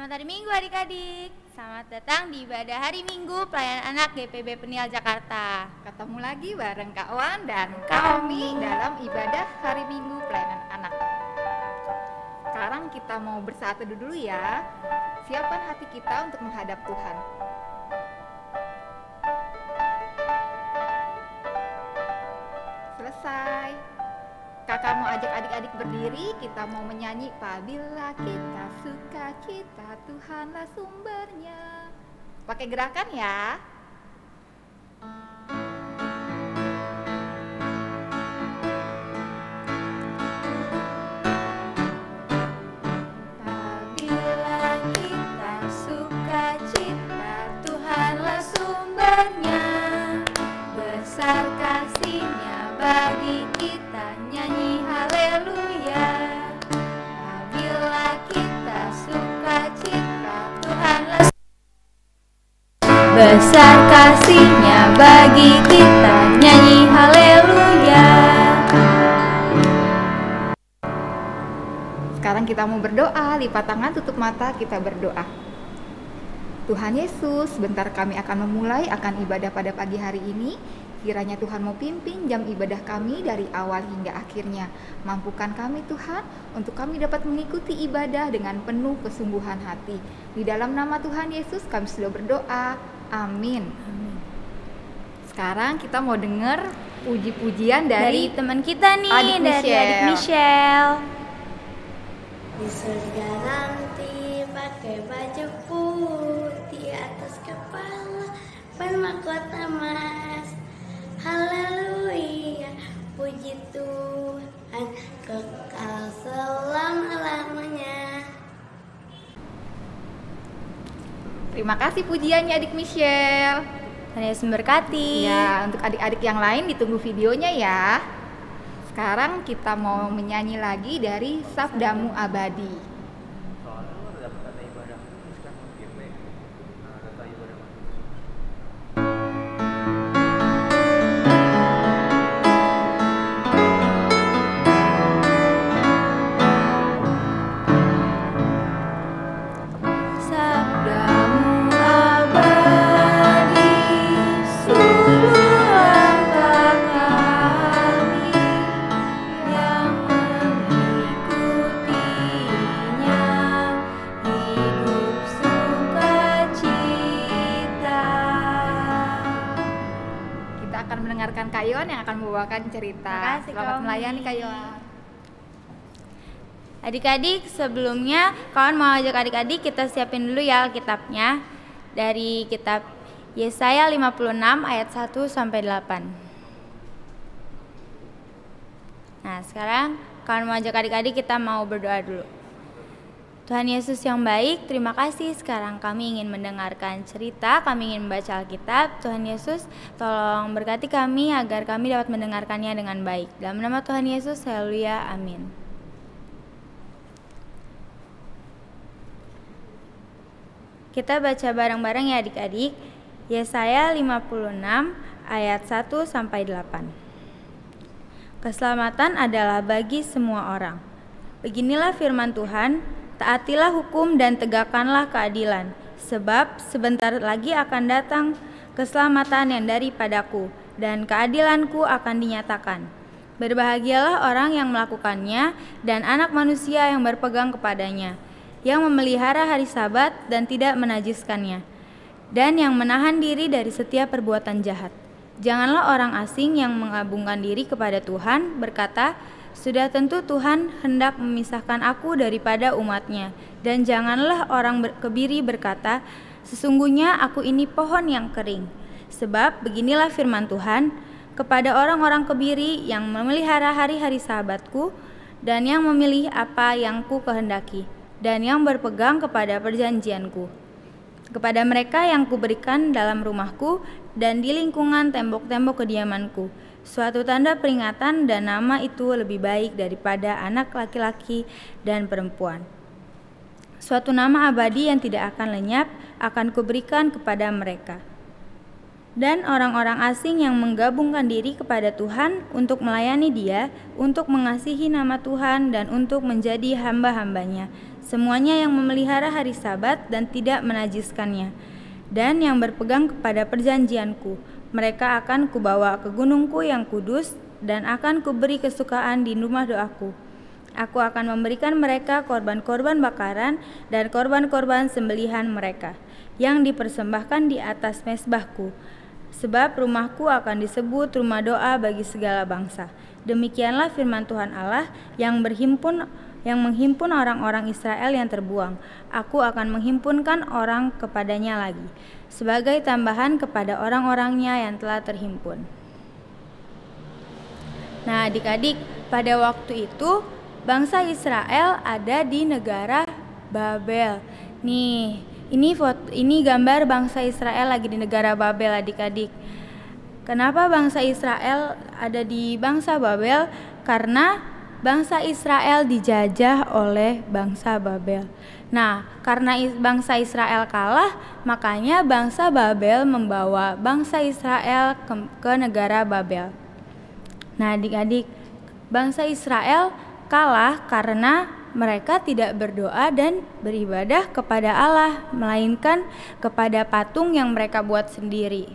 Selamat hari Minggu adik-adik. Selamat datang di ibadah hari Minggu pelayanan anak GPB Peniel Jakarta. Ketemu lagi bareng Kak Wan dan Kak Omi dalam ibadah hari Minggu pelayanan anak. Sekarang kita mau bersatu dulu ya. Siapkan hati kita untuk menghadap Tuhan. Selesai. Kakak mau ajak adik-adik berdiri, kita mau menyanyi apabila kita suka cita, Tuhanlah sumbernya. Pakai gerakan ya. Apabila kita suka cita, Tuhanlah sumbernya. Besar kasih-Nya bagi kita, nyanyi haleluya. Apabila kita suka cita, Tuhanlah besar kasih-Nya bagi kita, nyanyi haleluya. Sekarang kita mau berdoa, lipat tangan, tutup mata, kita berdoa. Tuhan Yesus, sebentar kami akan memulai akan ibadah pada pagi hari ini. Kiranya Tuhan mau pimpin jam ibadah kami dari awal hingga akhirnya. Mampukan kami Tuhan untuk kami dapat mengikuti ibadah dengan penuh kesungguhan hati. Di dalam nama Tuhan Yesus kami sudah berdoa. Amin. Sekarang kita mau dengar puji-pujian dari teman kita nih, Adik dari adik Michelle. Di surga nanti pakai baju putih, atas kepala bermahkota emas. Haleluya, puji Tuhan, kekal selama-lamanya. Terima kasih pujiannya adik Michelle. Tuhan Yesus memberkati. Ya, untuk adik-adik yang lain ditunggu videonya ya. Sekarang kita mau menyanyi lagi dari Sabdamu Abadi. Sabdamu abadi, sungguh langkah kami yang mengikutinya, hidup sukacita. Kita akan mendengarkan Kak Yohan yang akan membawakan cerita. Terima kasih, Selamat Kak Omi. melayani Kak Yohan. Adik-adik, sebelumnya kawan mau ajak adik-adik kita siapin dulu ya Alkitabnya dari kitab Yesaya 56 ayat 1 sampai 8. Nah, sekarang kawan mau ajak adik-adik kita mau berdoa dulu. Tuhan Yesus yang baik, terima kasih sekarang kami ingin mendengarkan cerita, kami ingin membaca Alkitab. Tuhan Yesus, tolong berkati kami agar kami dapat mendengarkannya dengan baik. Dalam nama Tuhan Yesus, haleluya, amin. Kita baca bareng-bareng ya adik-adik. Yesaya 56 ayat 1 sampai 8. Keselamatan adalah bagi semua orang. Beginilah firman Tuhan, taatilah hukum dan tegakkanlah keadilan, sebab sebentar lagi akan datang keselamatan yang daripadaku, dan keadilanku akan dinyatakan. Berbahagialah orang yang melakukannya, dan anak manusia yang berpegang kepadanya, yang memelihara hari Sabat dan tidak menajiskannya, dan yang menahan diri dari setiap perbuatan jahat. Janganlah orang asing yang mengagungkan diri kepada Tuhan berkata, sudah tentu Tuhan hendak memisahkan aku daripada umatnya. Dan janganlah orang kebiri berkata, sesungguhnya aku ini pohon yang kering. Sebab beginilah firman Tuhan, kepada orang-orang kebiri yang memelihara hari-hari Sabatku, dan yang memilih apa yang ku kehendaki, dan yang berpegang kepada perjanjianku. Kepada mereka yang kuberikan dalam rumahku dan di lingkungan tembok-tembok kediamanku, suatu tanda peringatan, dan nama itu lebih baik daripada anak laki-laki dan perempuan. Suatu nama abadi yang tidak akan lenyap akan kuberikan kepada mereka. dan orang-orang asing yang menggabungkan diri kepada Tuhan untuk melayani Dia, untuk mengasihi nama Tuhan, dan untuk menjadi hamba-hambanya. Semuanya yang memelihara hari Sabat dan tidak menajiskannya, dan yang berpegang kepada perjanjianku, mereka akan kubawa ke gunungku yang kudus, dan akan kuberi kesukaan di rumah doaku. Aku akan memberikan mereka korban-korban bakaran dan korban-korban sembelihan mereka, yang dipersembahkan di atas mezbahku. Sebab rumahku akan disebut rumah doa bagi segala bangsa. Demikianlah firman Tuhan Allah yang menghimpun orang-orang Israel yang terbuang. Aku akan menghimpunkan orang kepadanya lagi, sebagai tambahan kepada orang-orangnya yang telah terhimpun. Nah, adik-adik, pada waktu itu bangsa Israel ada di negara Babel. Nih, ini gambar bangsa Israel lagi di negara Babel, adik-adik. Kenapa bangsa Israel ada di bangsa Babel? Karena bangsa Israel dijajah oleh bangsa Babel. Nah, karena bangsa Israel kalah, makanya bangsa Babel membawa bangsa Israel ke negara Babel. Nah, adik-adik, bangsa Israel kalah karena mereka tidak berdoa dan beribadah kepada Allah, melainkan kepada patung yang mereka buat sendiri.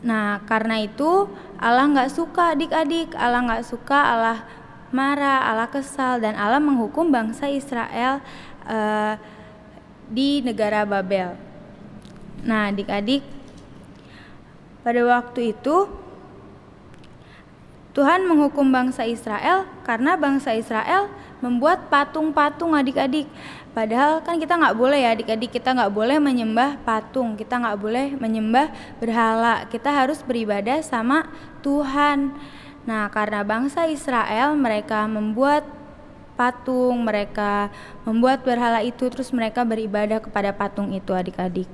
Nah, karena itu Allah nggak suka, adik-adik. Allah nggak suka, Allah marah, Allah kesal, dan Allah menghukum bangsa Israel di negara Babel. Nah, adik-adik, pada waktu itu Tuhan menghukum bangsa Israel karena bangsa Israel membuat patung-patung, adik-adik. Padahal kan kita nggak boleh ya, adik-adik, kita nggak boleh menyembah patung, kita nggak boleh menyembah berhala, kita harus beribadah sama Tuhan. Nah, karena bangsa Israel mereka membuat patung, mereka membuat berhala itu, terus mereka beribadah kepada patung itu, adik-adik.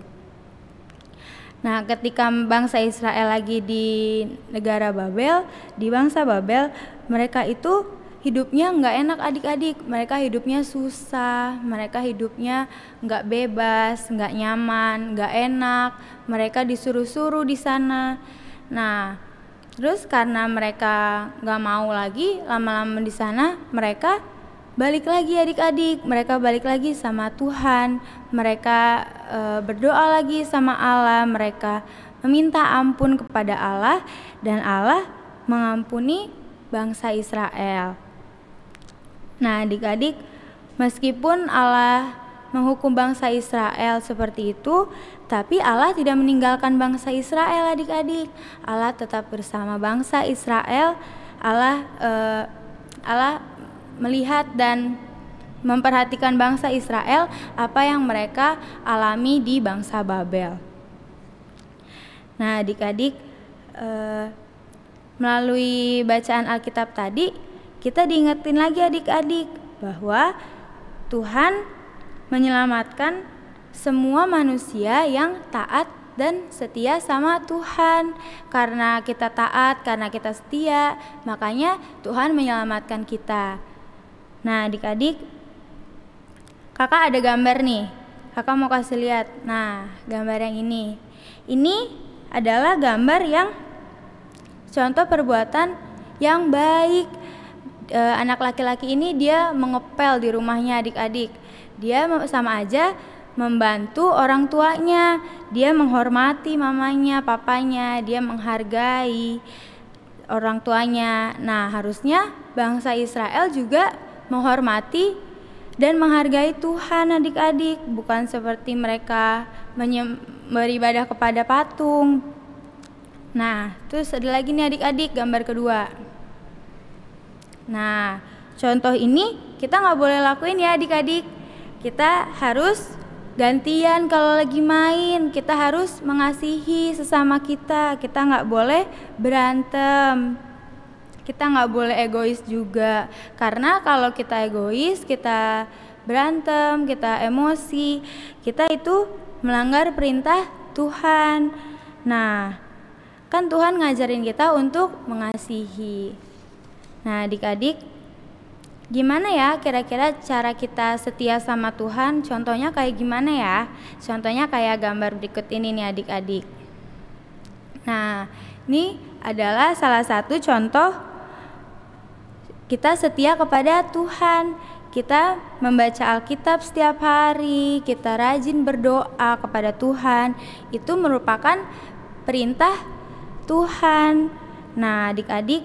Nah, ketika bangsa Israel lagi di negara Babel, di bangsa Babel, mereka itu hidupnya nggak enak, adik-adik. Mereka hidupnya susah, mereka hidupnya nggak bebas, nggak nyaman, nggak enak. Mereka disuruh-suruh di sana. Nah, terus karena mereka nggak mau lagi lama-lama di sana, mereka balik lagi, adik-adik. Mereka balik lagi sama Tuhan. Mereka berdoa lagi sama Allah. Mereka meminta ampun kepada Allah, dan Allah mengampuni bangsa Israel. Nah, adik-adik, meskipun Allah menghukum bangsa Israel seperti itu, tapi Allah tidak meninggalkan bangsa Israel, adik-adik. Allah tetap bersama bangsa Israel. Allah melihat dan memperhatikan bangsa Israel apa yang mereka alami di bangsa Babel. Nah, adik-adik, melalui bacaan Alkitab tadi, kita diingetin lagi, adik-adik, bahwa Tuhan menyelamatkan semua manusia yang taat dan setia sama Tuhan. Karena kita taat, karena kita setia, makanya Tuhan menyelamatkan kita. Nah, adik-adik, kakak ada gambar nih, kakak mau kasih lihat. Nah, gambar yang ini adalah gambar yang contoh perbuatan yang baik. Anak laki-laki ini dia mengepel di rumahnya, adik-adik. Dia sama aja membantu orang tuanya. Dia menghormati mamanya, papanya, dia menghargai orang tuanya. Nah, harusnya bangsa Israel juga menghormati dan menghargai Tuhan, adik-adik, bukan seperti mereka beribadah kepada patung. Nah, terus ada lagi nih, adik-adik, gambar kedua. Nah, contoh ini kita nggak boleh lakuin ya, adik-adik. Kita harus gantian kalau lagi main. Kita harus mengasihi sesama kita. Kita nggak boleh berantem. Kita nggak boleh egois juga, karena kalau kita egois, kita berantem, kita emosi, kita itu melanggar perintah Tuhan. Nah, kan Tuhan ngajarin kita untuk mengasihi. Nah, adik-adik, Gimana ya kira-kira cara kita setia sama Tuhan? Contohnya kayak gimana ya? Contohnya kayak gambar berikut ini nih adik-adik. Nah, ini adalah salah satu contoh kita setia kepada Tuhan. Kita membaca Alkitab setiap hari, kita rajin berdoa kepada Tuhan. Itu merupakan perintah Tuhan. Nah, adik-adik,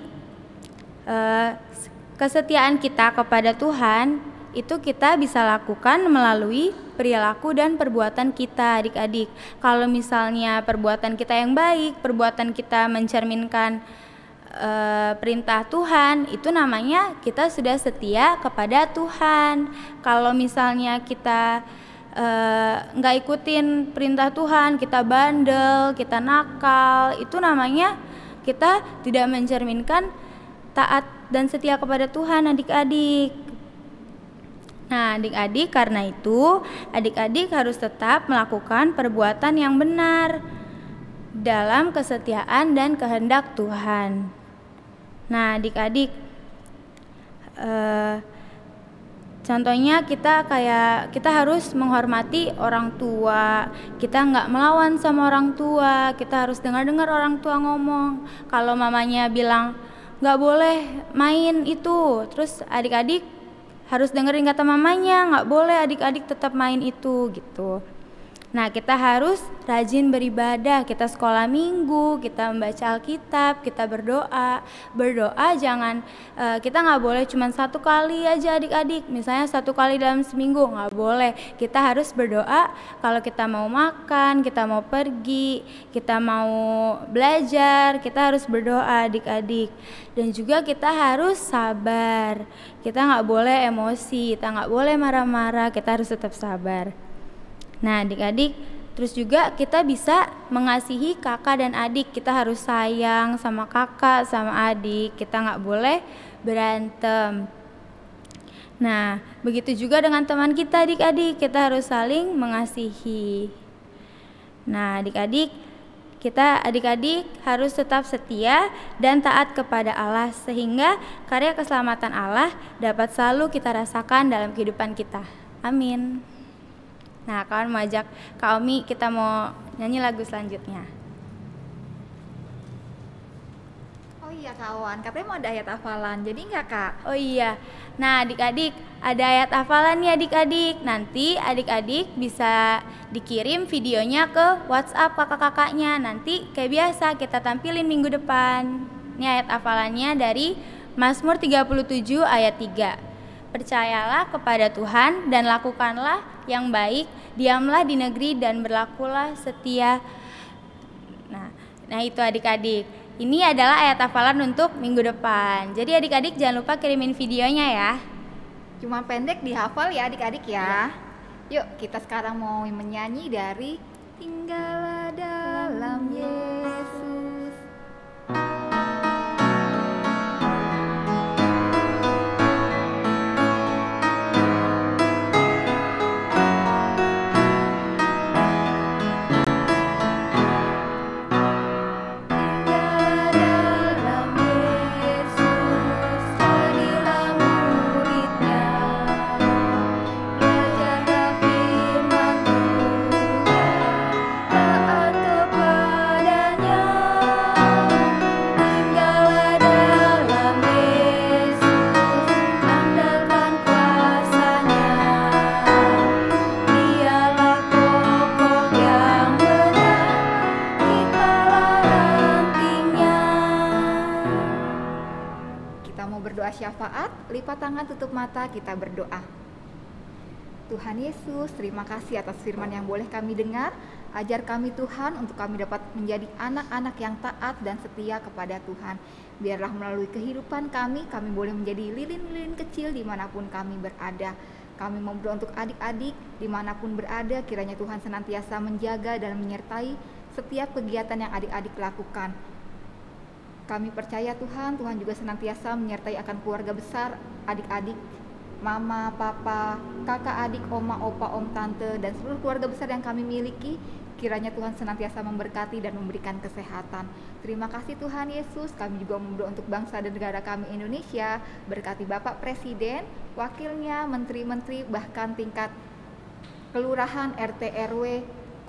kesetiaan kita kepada Tuhan itu kita bisa lakukan melalui perilaku dan perbuatan kita, adik-adik. Kalau misalnya perbuatan kita yang baik, perbuatan kita mencerminkan perintah Tuhan, itu namanya kita sudah setia kepada Tuhan. Kalau misalnya kita nggak ikutin perintah Tuhan, kita bandel, kita nakal, itu namanya kita tidak mencerminkan taat dan setia kepada Tuhan, adik-adik. Nah, adik-adik, karena itu adik-adik harus tetap melakukan perbuatan yang benar dalam kesetiaan dan kehendak Tuhan. Nah, adik-adik, contohnya kita harus menghormati orang tua. Kita nggak melawan sama orang tua. Kita harus dengar-dengar orang tua ngomong. Kalau mamanya bilang nggak boleh main itu, terus adik-adik harus dengerin kata mamanya, nggak boleh adik-adik tetap main itu gitu. Nah, kita harus rajin beribadah, kita sekolah minggu, kita membaca Alkitab, kita berdoa. Berdoa jangan, kita nggak boleh cuma satu kali aja adik-adik, misalnya satu kali dalam seminggu, nggak boleh. Kita harus berdoa kalau kita mau makan, kita mau pergi, kita mau belajar, kita harus berdoa adik-adik. Dan juga kita harus sabar, kita nggak boleh emosi, kita nggak boleh marah-marah, kita harus tetap sabar. Nah, adik-adik, terus juga kita bisa mengasihi kakak dan adik. Kita harus sayang sama kakak, sama adik. Kita nggak boleh berantem. Nah, begitu juga dengan teman kita, adik-adik. Kita harus saling mengasihi. Nah, adik-adik harus tetap setia dan taat kepada Allah, sehingga karya keselamatan Allah dapat selalu kita rasakan dalam kehidupan kita. Amin. Nah, kawan mau ajak Kak Omi, kita mau nyanyi lagu selanjutnya. Oh iya kawan, katanya mau ada ayat hafalan, jadi enggak Kak? Oh iya, nah adik-adik ada ayat hafalan nih adik-adik. Nanti adik-adik bisa dikirim videonya ke WhatsApp kakak-kakaknya. Nanti kayak biasa kita tampilin minggu depan. Ini ayat hafalannya dari Mazmur 37 ayat 3. Percayalah kepada Tuhan dan lakukanlah yang baik, diamlah di negeri dan berlakulah setia. Nah itu adik-adik. Ini adalah ayat hafalan untuk minggu depan. Jadi adik-adik jangan lupa kirimin videonya ya. Cuma pendek dihafal ya adik-adik ya. Yuk kita sekarang mau menyanyi dari Tinggallah dalam Yesus. Syafaat, lipat tangan, tutup mata, kita berdoa. Tuhan Yesus, terima kasih atas firman yang boleh kami dengar. Ajar kami Tuhan untuk kami dapat menjadi anak-anak yang taat dan setia kepada Tuhan. Biarlah melalui kehidupan kami boleh menjadi lilin-lilin kecil dimanapun kami berada. Kami mau berdoa untuk adik-adik dimanapun berada, kiranya Tuhan senantiasa menjaga dan menyertai setiap kegiatan yang adik-adik lakukan. Kami percaya Tuhan juga senantiasa menyertai akan keluarga besar, adik-adik, mama, papa, kakak, adik, oma, opa, om, tante, dan seluruh keluarga besar yang kami miliki. Kiranya Tuhan senantiasa memberkati dan memberikan kesehatan. Terima kasih Tuhan Yesus. Kami juga berdoa untuk bangsa dan negara kami Indonesia. Berkati Bapak Presiden, wakilnya, menteri-menteri, bahkan tingkat kelurahan, RT, RW,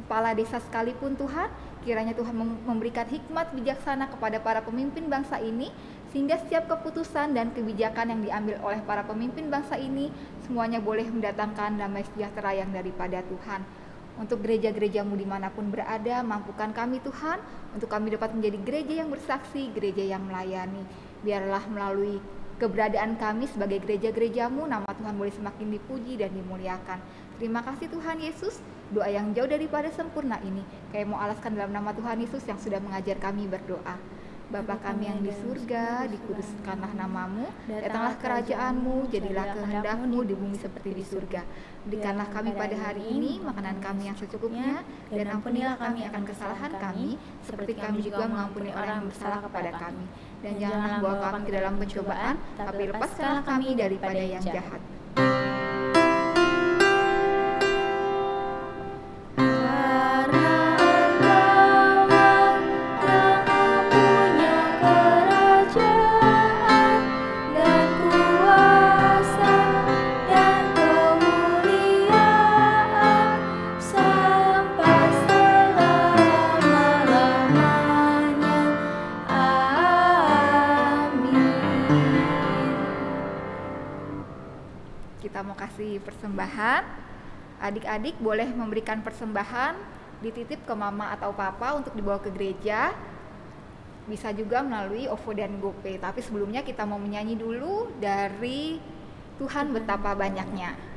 kepala desa sekalipun Tuhan. Kiranya Tuhan memberikan hikmat bijaksana kepada para pemimpin bangsa ini, sehingga setiap keputusan dan kebijakan yang diambil oleh para pemimpin bangsa ini semuanya boleh mendatangkan damai sejahtera yang daripada Tuhan. Untuk gereja-gerejamu dimanapun berada, mampukan kami Tuhan, untuk kami dapat menjadi gereja yang bersaksi, gereja yang melayani. Biarlah melalui keberadaan kami sebagai gereja-gerejamu, nama Tuhan boleh semakin dipuji dan dimuliakan. Terima kasih Tuhan Yesus. Doa yang jauh daripada sempurna ini kami mau alaskan dalam nama Tuhan Yesus yang sudah mengajar kami berdoa. Bapa kami yang di surga, dikuduskanlah namamu, datanglah kerajaanmu, jadilah kehendakmu di bumi seperti di surga. Berikanlah kami pada hari ini makanan kami yang secukupnya, dan ampunilah kami akan kesalahan kami, seperti kami juga mengampuni orang yang bersalah kepada kami. Dan janganlah bawa kami ke dalam pencobaan, tapi lepaskanlah kami daripada yang jahat. Kita mau kasih persembahan. Adik-adik boleh memberikan persembahan, dititip ke mama atau papa untuk dibawa ke gereja. Bisa juga melalui OVO dan GoPay. Tapi sebelumnya kita mau menyanyi dulu dari Tuhan Betapa Banyaknya.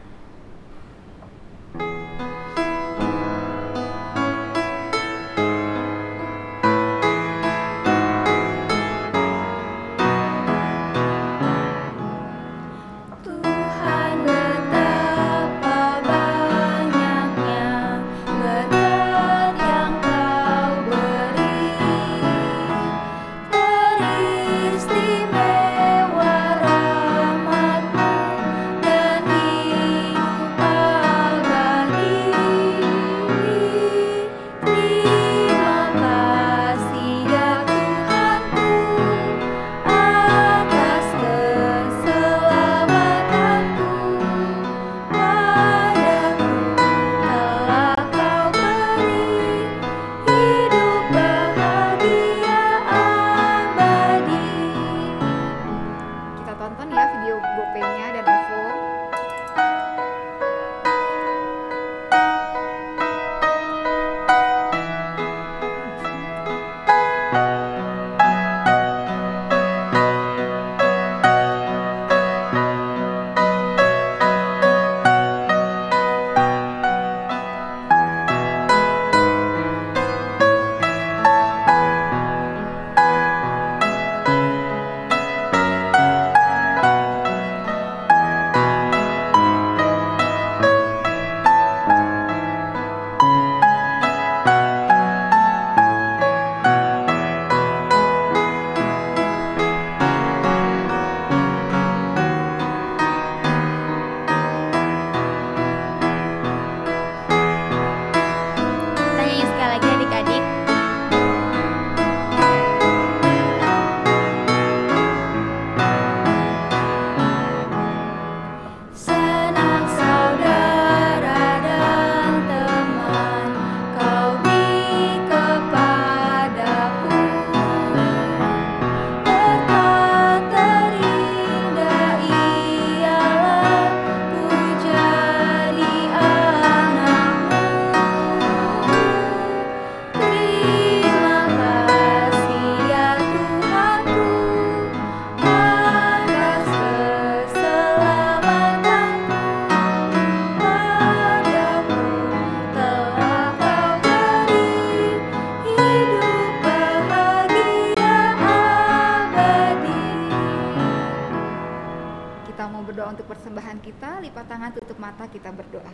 Kita berdoa.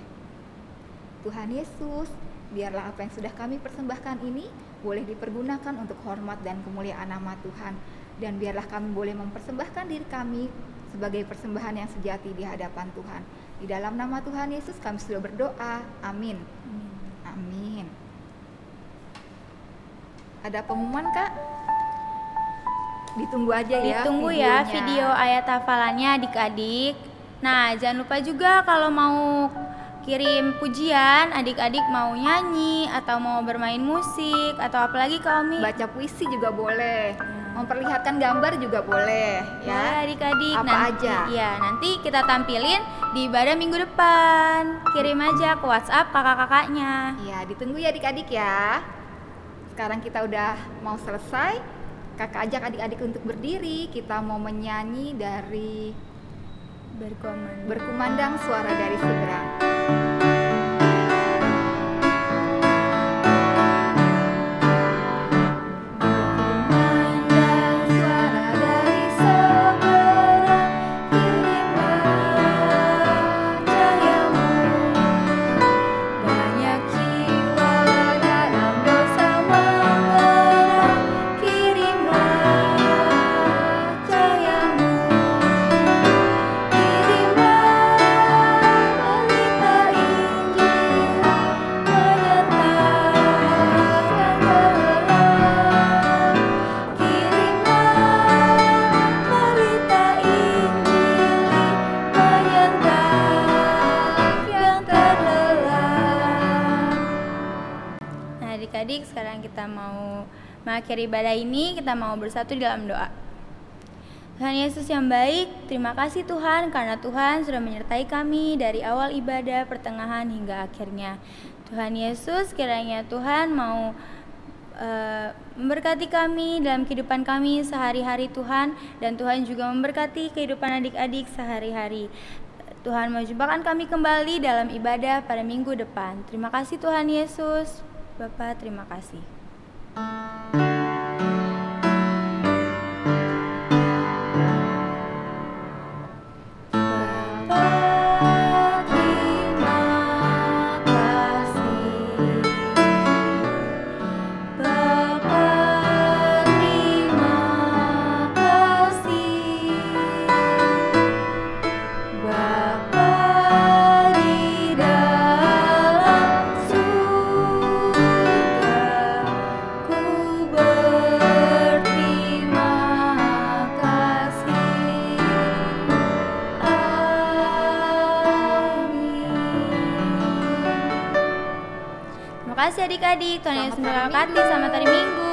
Tuhan Yesus, biarlah apa yang sudah kami persembahkan ini boleh dipergunakan untuk hormat dan kemuliaan nama Tuhan, dan biarlah kami boleh mempersembahkan diri kami sebagai persembahan yang sejati di hadapan Tuhan. Di dalam nama Tuhan Yesus kami sudah berdoa. Amin. Amin. Ada pengumuman Kak? Ditunggu aja ya. Ditunggu videonya. ya video ayat hafalannya adik-adik. Nah, jangan lupa juga kalau mau kirim pujian, adik-adik mau nyanyi atau mau bermain musik atau apalagi kami Baca puisi juga boleh. Memperlihatkan gambar juga boleh ya ya. adik-adik. Apa aja? Iya, nanti kita tampilin di ibadah minggu depan. Kirim aja ke WhatsApp kakak-kakaknya. Iya, ditunggu ya adik-adik ya. Sekarang kita udah mau selesai. Kakak ajak adik-adik untuk berdiri. Kita mau menyanyi dari Berkumandang Suara dari Seberang. Adik-adik, sekarang kita mau mengakhiri ibadah ini, kita mau bersatu dalam doa. Tuhan Yesus yang baik, terima kasih Tuhan karena Tuhan sudah menyertai kami dari awal ibadah, pertengahan hingga akhirnya. Tuhan Yesus, kiranya Tuhan mau memberkati kami dalam kehidupan kami sehari-hari Tuhan, dan Tuhan juga memberkati kehidupan adik-adik sehari-hari. Tuhan mau jumpakan kami kembali dalam ibadah pada minggu depan. Terima kasih Tuhan Yesus. Bapa, terima kasih. Terima kasih adik-adik, Tuhan Yesus memberkati. Selamat hari Minggu.